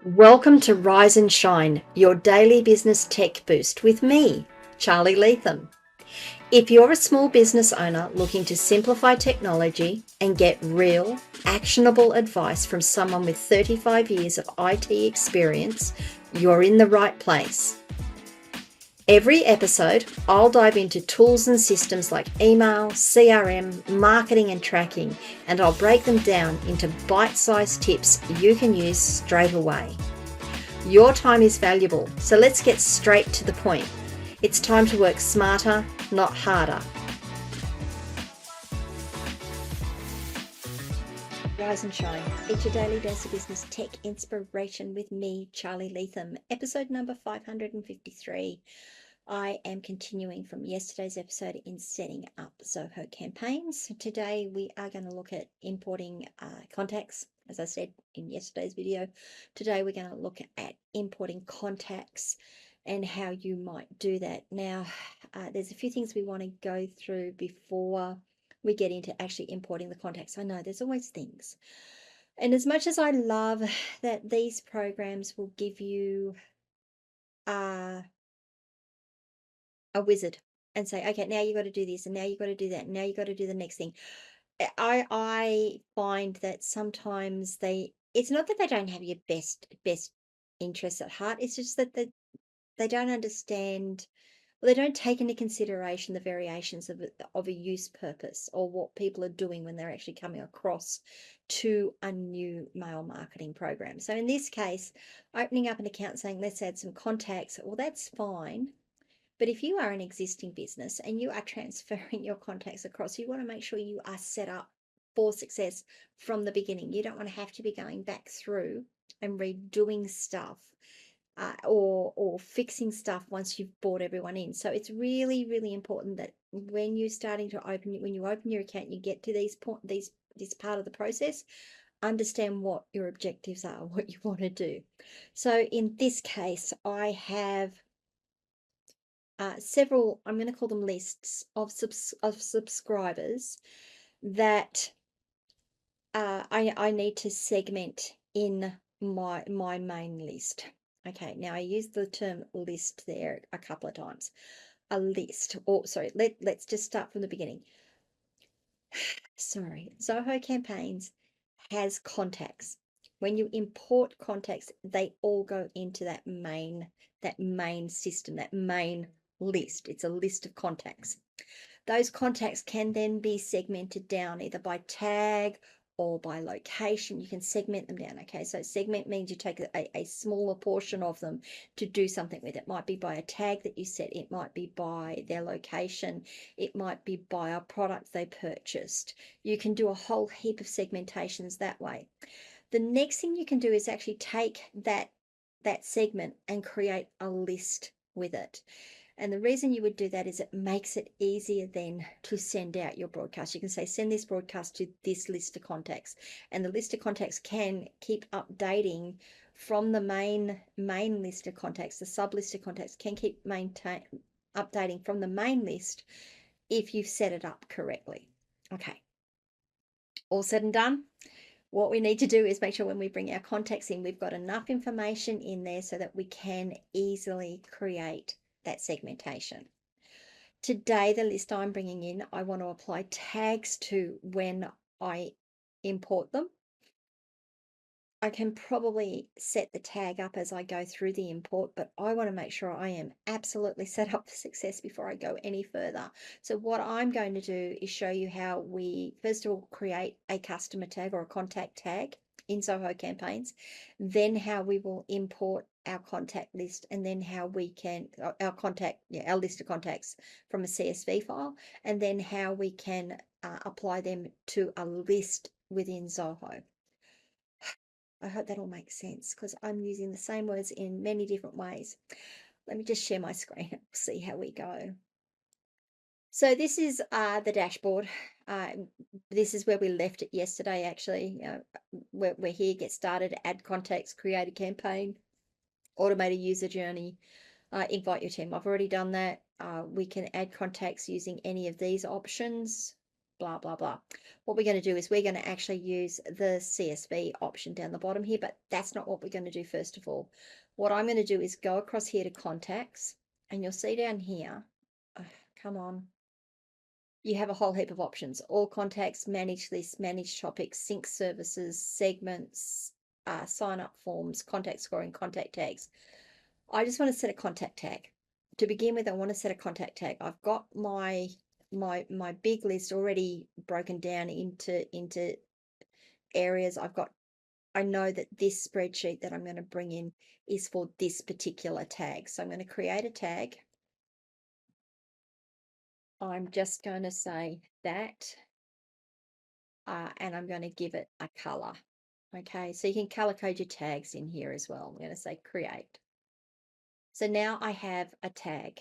Welcome to Rise and Shine, your daily business tech boost with me, Charly Leetham. If you're a small business owner looking to simplify technology and get real, actionable advice from someone with 35 years of IT experience, you're in the right place. Every episode, I'll dive into tools and systems like email, CRM, marketing and tracking, and I'll break them down into bite-sized tips you can use straight away. Your time is valuable, so let's get straight to the point. It's time to work smarter, not harder. Rise and Shine. It's your daily dose of business tech inspiration with me, Charly Leetham. Episode number 553. I am continuing from yesterday's episode in setting up Zoho Campaigns. Today we are going to look at importing contacts, as I said in yesterday's video. Today we're going to look at importing contacts and how you might do that. Now, there's a few things we want to go through before we get into actually importing the contacts. I know there's always things. And as much as I love that these programs will give you a wizard and say, okay, now you got to do this, and now you got to do that, and now you got to do the next thing. I find that sometimes it's not that they don't have your best interests at heart. It's just that they don't understand, or they don't take into consideration the variations of a use purpose or what people are doing when they're actually coming across to a new mail marketing program. So in this case, opening up an account saying, let's add some contacts, well, that's fine. But if you are an existing business and you are transferring your contacts across, you want to make sure you are set up for success from the beginning. You don't want to have to be going back through and redoing stuff or fixing stuff once you've brought everyone in. So it's really, really important that when you open your account, you get to this part of the process, understand what your objectives are, what you want to do. So in this case, I have several, I'm going to call them lists of subscribers that I need to segment in my main list. Okay, now I use the term list there a couple of times. A list, or sorry, let's just start from the beginning. Sorry, Zoho Campaigns has contacts. When you import contacts, they all go into that main system, that main list. It's a list of contacts. Those contacts can then be segmented down either by tag or by location. You can segment them down. Okay, so segment means you take a smaller portion of them to do something with. It might be by a tag that you set, it might be by their location, it might be by a product they purchased. You can do a whole heap of segmentations that way. The next thing you can do is actually take that segment and create a list with it. And the reason you would do that is it makes it easier then to send out your broadcast. You can say, send this broadcast to this list of contacts. And the list of contacts can keep updating from the main list of contacts. The sub list of contacts can keep updating from the main list if you've set it up correctly. Okay, all said and done. What we need to do is make sure when we bring our contacts in, we've got enough information in there so that we can easily create that segmentation. Today, the list I'm bringing in, I want to apply tags to when I import them. I can probably set the tag up as I go through the import, but I want to make sure I am absolutely set up for success before I go any further. So what I'm going to do is show you how we, first of all, create a customer tag or a contact tag in Zoho Campaigns, then how we will import our contact list, and then how we can, our list of contacts from a CSV file, and then how we can apply them to a list within Zoho. I hope that all makes sense because I'm using the same words in many different ways. Let me just share my screen and see how we go. So this is the dashboard. This is where we left it yesterday, actually. We're here, get started, add contacts, create a campaign, automate a user journey, invite your team. I've already done that. We can add contacts using any of these options. blah, blah, blah. What we're going to do is we're going to actually use the CSV option down the bottom here, but that's not what we're going to do first of all. What I'm going to do is go across here to contacts, and you'll see down here, oh, come on, you have a whole heap of options: all contacts, manage lists, manage topics, sync services, segments, sign up forms, contact scoring, contact tags. I just want to set a contact tag. To begin with, I want to set a contact tag. I've got my big list already broken down into areas. I know that this spreadsheet that I'm going to bring in is for this particular tag. So I'm going to create a tag. I'm just going to say that, and I'm going to give it a color. Okay, so you can color code your tags in here as well. I'm going to say create. So now I have a tag.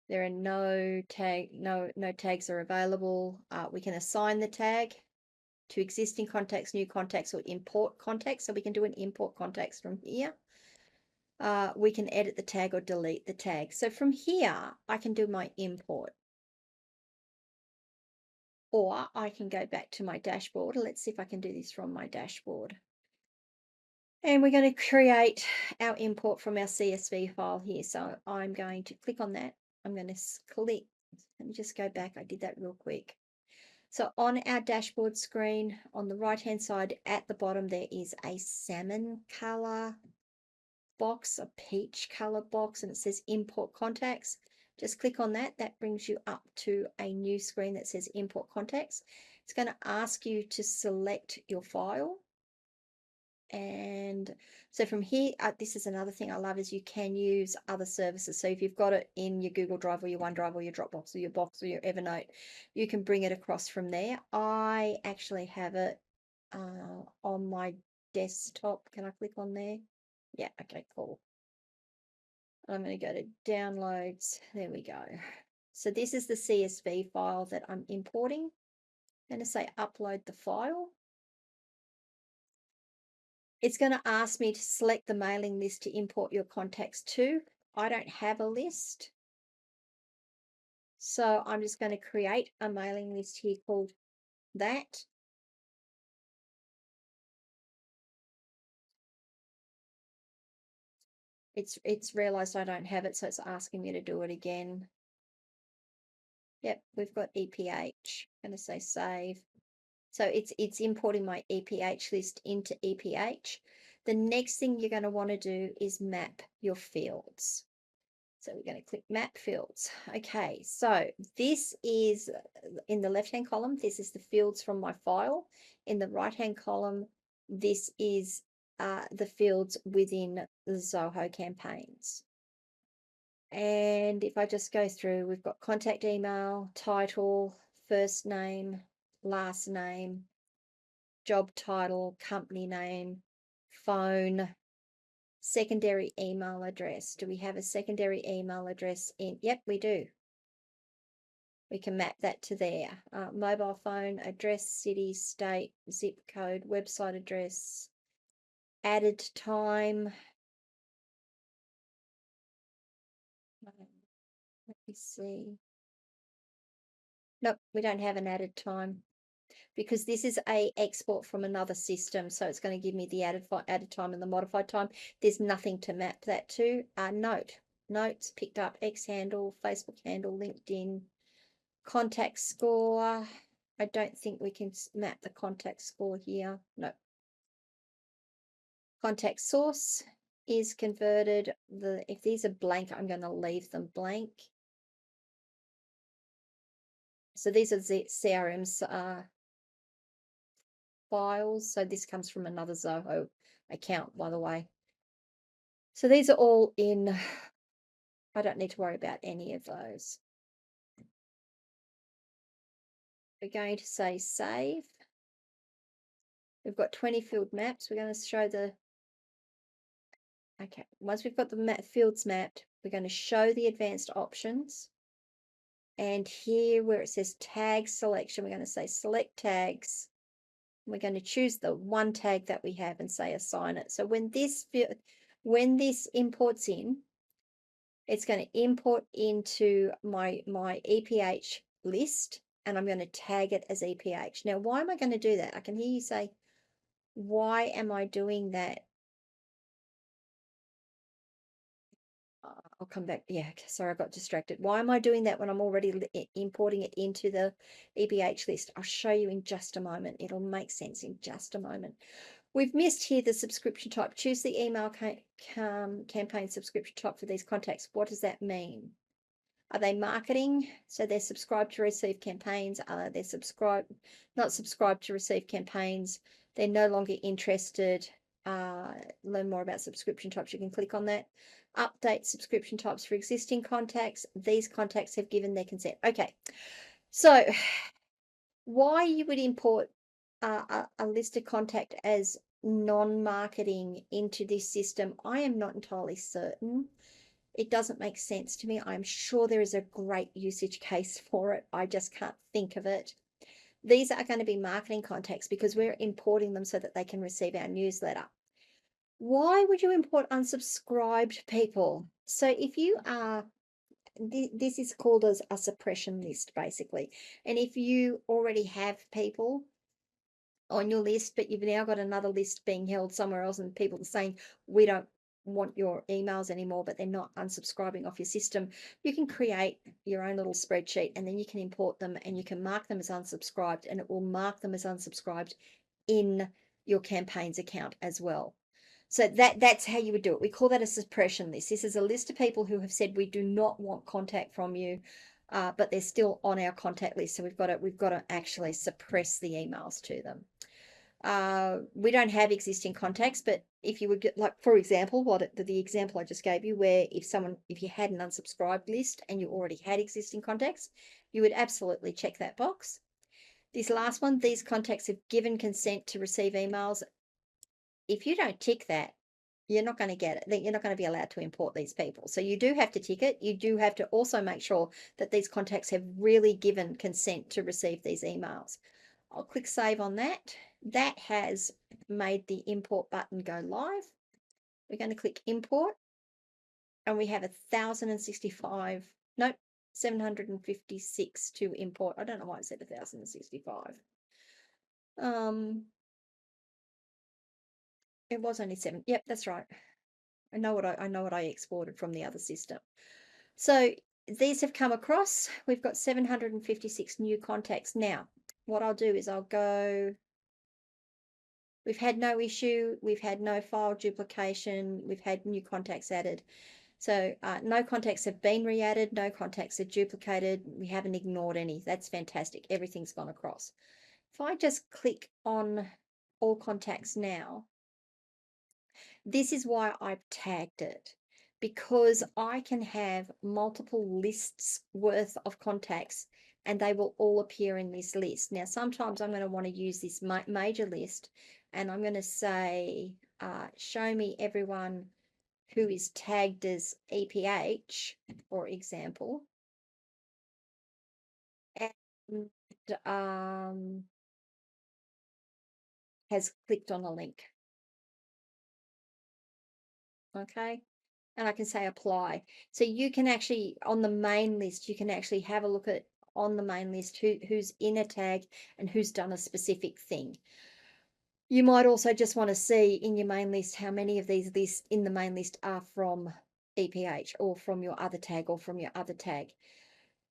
There are no tags are available. We can assign the tag to existing contacts, new contacts, or import contacts. So we can do an import contacts from here. We can edit the tag or delete the tag. So from here, I can do my import. Or I can go back to my dashboard. Let's see if I can do this from my dashboard. And we're going to create our import from our CSV file here. So I'm going to click on that. I'm going to click. Let me just go back. I did that real quick. So on our dashboard screen, on the right-hand side at the bottom, there is a salmon color box, a peach color box, and it says import contacts. Just click on that. That brings you up to a new screen that says import contacts. It's going to ask you to select your file. And so from here, this is another thing I love, is you can use other services. So if you've got it in your Google Drive or your OneDrive or your Dropbox or your Box or your Evernote, you can bring it across from there. I actually have it on my desktop. Can I click on there? Yeah, okay, cool. I'm going to go to downloads. There we go. So this is the CSV file that I'm importing. I'm going to say upload the file. It's going to ask me to select the mailing list to import your contacts to. I don't have a list. So I'm just going to create a mailing list here called that. It's realized I don't have it, so it's asking me to do it again. Yep, we've got EPH. I'm going to say save. So it's importing my EPH list into EPH. The next thing you're going to want to do is map your fields. So we're going to click map fields. Okay, so this is in the left-hand column, this is the fields from my file. In the right-hand column, this is the fields within the Zoho Campaigns. And if I just go through, we've got contact email, title, first name, last name, job title, company name, phone, secondary email address. Do we have a secondary email address in? Yep, we do. We can map that to there. Mobile phone, address, city, state, zip code, website address, added time. Let me see. Nope, we don't have an added time, because this is a export from another system, so it's going to give me the added time and the modified time. There's nothing to map that to. Notes picked up, X handle, Facebook handle, LinkedIn, contact score. I don't think we can map the contact score here. No. Contact source is converted. If these are blank, I'm going to leave them blank. So these are the CRM's files. So this comes from another Zoho account, by the way. So these are all in. I don't need to worry about any of those. We're going to say save. We've got 20 field maps. We're going to show the. Okay, once we've got the fields mapped, we're going to show the advanced options. And here where it says tag selection, we're going to say select tags. We're going to choose the one tag that we have and say assign it. So when this imports in, it's going to import into my EPH list, and I'm going to tag it as EPH. Now, why am I going to do that? I can hear you say, why am I doing that? I'll come back. Yeah, sorry, I got distracted. Why am I doing that when I'm already importing it into the EPH list? I'll show you in just a moment. It'll make sense in just a moment. We've missed here the subscription type. Choose the email campaign subscription type for these contacts. What does that mean? Are they marketing? So they're subscribed to receive campaigns. They're not subscribed to receive campaigns. They're no longer interested. Learn more about subscription types. You can click on that. Update subscription types for existing contacts. These contacts have given their consent. Okay. So why you would import a list of contact as non-marketing into this system, I am not entirely certain. It doesn't make sense to me. I'm sure there is a great usage case for it. I just can't think of it. These are going to be marketing contacts because we're importing them so that they can receive our newsletter. Why would you import unsubscribed people? So if you are, this is called as a suppression list, basically. And if you already have people on your list, but you've now got another list being held somewhere else and people are saying, we don't want your emails anymore, but they're not unsubscribing off your system, you can create your own little spreadsheet and then you can import them and you can mark them as unsubscribed, and it will mark them as unsubscribed in your campaigns account as well. So that's how you would do it. We call that a suppression list. This is a list of people who have said we do not want contact from you, but they're still on our contact list. So we've got to actually suppress the emails to them. We don't have existing contacts, but if you would get, like, for example, the example I just gave you, where if you had an unsubscribed list and you already had existing contacts, you would absolutely check that box. This last one, these contacts have given consent to receive emails. If you don't tick that, you're not going to get it. You're not going to be allowed to import these people. So you do have to tick it. You do have to also make sure that these contacts have really given consent to receive these emails. I'll click save on that. That has made the import button go live. We're going to click import and we have 1,065, nope, 756 to import. I don't know why it said 1,065. It was only 7. Yep, that's right. I know what I exported from the other system. So these have come across. We've got 756 new contacts. Now, what I'll do is I'll go, we've had no issue, we've had no file duplication, we've had new contacts added. So no contacts have been re-added, no contacts are duplicated, we haven't ignored any. That's fantastic. Everything's gone across. If I just click on all contacts now, this is why I've tagged it, because I can have multiple lists worth of contacts and they will all appear in this list. Now, sometimes I'm going to want to use this major list and I'm going to say, show me everyone who is tagged as EPH, for example, and has clicked on a link. Okay. And I can say apply. So you can actually, on the main list, you can actually have a look at on the main list who's in a tag and who's done a specific thing. You might also just want to see in your main list how many of these lists in the main list are from EPH or from your other tag or from your other tag.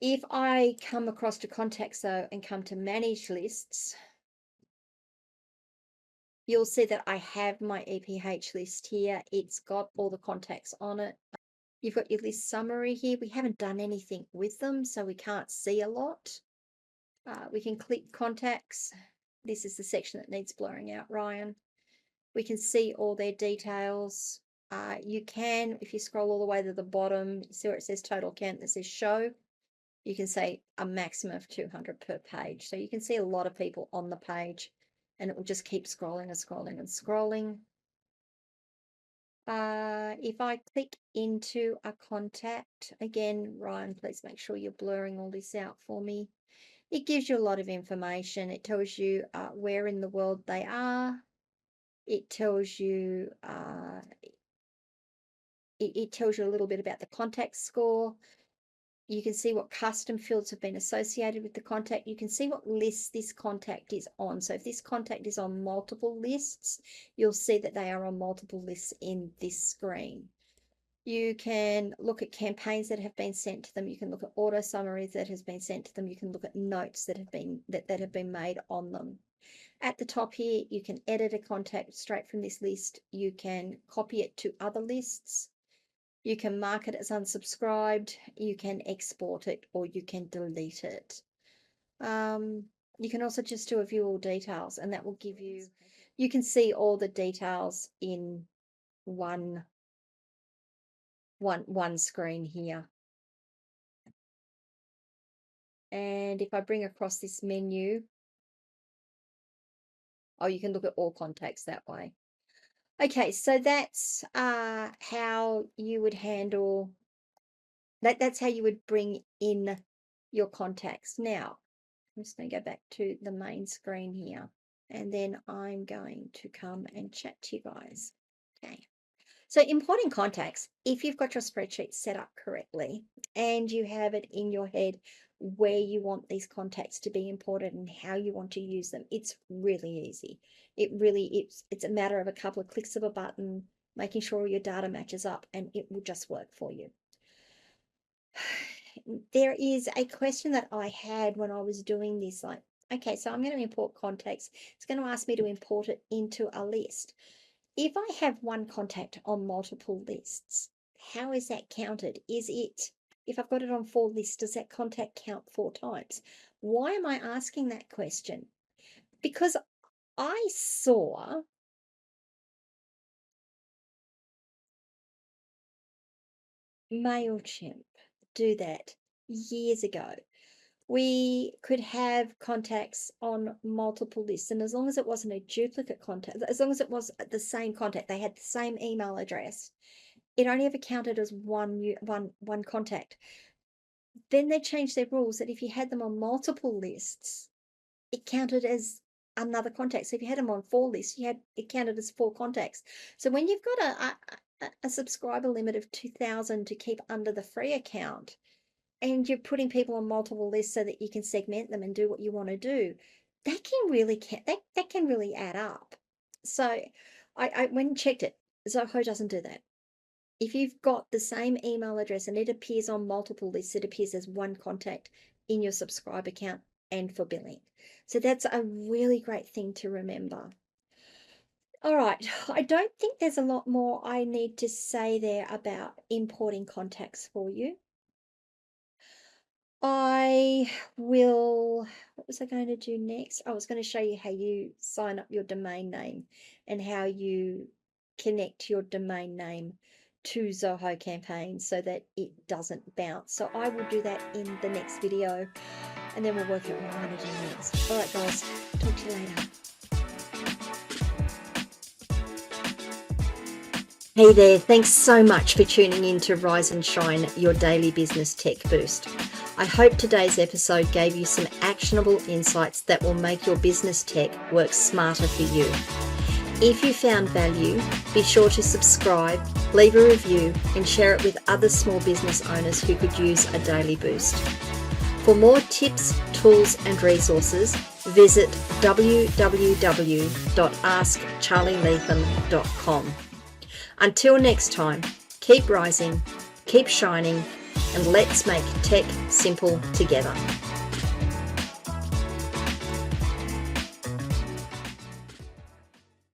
If I come across to contacts though and come to manage lists, you'll see that I have my EPH list here. It's got all the contacts on it. You've got your list summary here. We haven't done anything with them, so we can't see a lot. We can click contacts. This is the section that needs blurring out, Ryan. We can see all their details. You can, if you scroll all the way to the bottom, see where it says total count, that says show. You can say a maximum of 200 per page. So you can see a lot of people on the page and it will just keep scrolling and scrolling and scrolling. If I click into a contact, again, Ryan, please make sure you're blurring all this out for me. It gives you a lot of information. It tells you where in the world they are. It tells you it tells you a little bit about the contact score. You can see what custom fields have been associated with the contact. You can see what lists this contact is on. So if this contact is on multiple lists, you'll see that they are on multiple lists in this screen. You can look at campaigns that have been sent to them. You can look at auto summaries that has been sent to them. You can look at notes that have been made on them. At the top here, you can edit a contact straight from this list. You can copy it to other lists. You can mark it as unsubscribed. You can export it, or you can delete it. You can also just do a view all details, and that will give you can see all the details in one screen here. And if I bring across this menu, oh, you can look at all contacts that way. Okay, so that's how you would handle that. That's how you would bring in your contacts. Now, I'm just going to go back to the main screen here, and then I'm going to come and chat to you guys. Okay. So importing contacts, if you've got your spreadsheet set up correctly and you have it in your head where you want these contacts to be imported and how you want to use them, it's really easy. It's a matter of a couple of clicks of a button, making sure your data matches up, and it will just work for you. There is a question that I had when I was doing this, like, okay, so I'm going to import contacts. It's going to ask me to import it into a list. If I have one contact on multiple lists, how is that counted? If I've got it on 4 lists, does that contact count 4 times? Why am I asking that question? Because I saw MailChimp do that years ago. We could have contacts on multiple lists, and as long as it wasn't a duplicate contact, as long as it was the same contact, they had the same email address, it only ever counted as one contact. Then they changed their rules that if you had them on multiple lists, it counted as another contact. So if you had them on 4 lists, it counted as 4 contacts. So when you've got a subscriber limit of 2,000 to keep under the free account, and you're putting people on multiple lists so that you can segment them and do what you want to do, that can really add up. So I went and checked it. Zoho doesn't do that. If you've got the same email address and it appears on multiple lists, it appears as one contact in your subscribe account and for billing. So that's a really great thing to remember. All right, I don't think there's a lot more I need to say there about importing contacts for you. What was I going to do next? I was going to show you how you sign up your domain name and how you connect your domain name to Zoho Campaigns so that it doesn't bounce. So I will do that in the next video, and then we'll work out what I'm going to do next. All right, guys, talk to you later. Hey there, thanks so much for tuning in to Rise and Shine, your daily business tech boost. I hope today's episode gave you some actionable insights that will make your business tech work smarter for you. If you found value, be sure to subscribe, leave a review, and share it with other small business owners who could use a daily boost. For more tips, tools, and resources, visit www.askcharlyleetham.com. Until next time, keep rising, keep shining, and let's make tech simple together.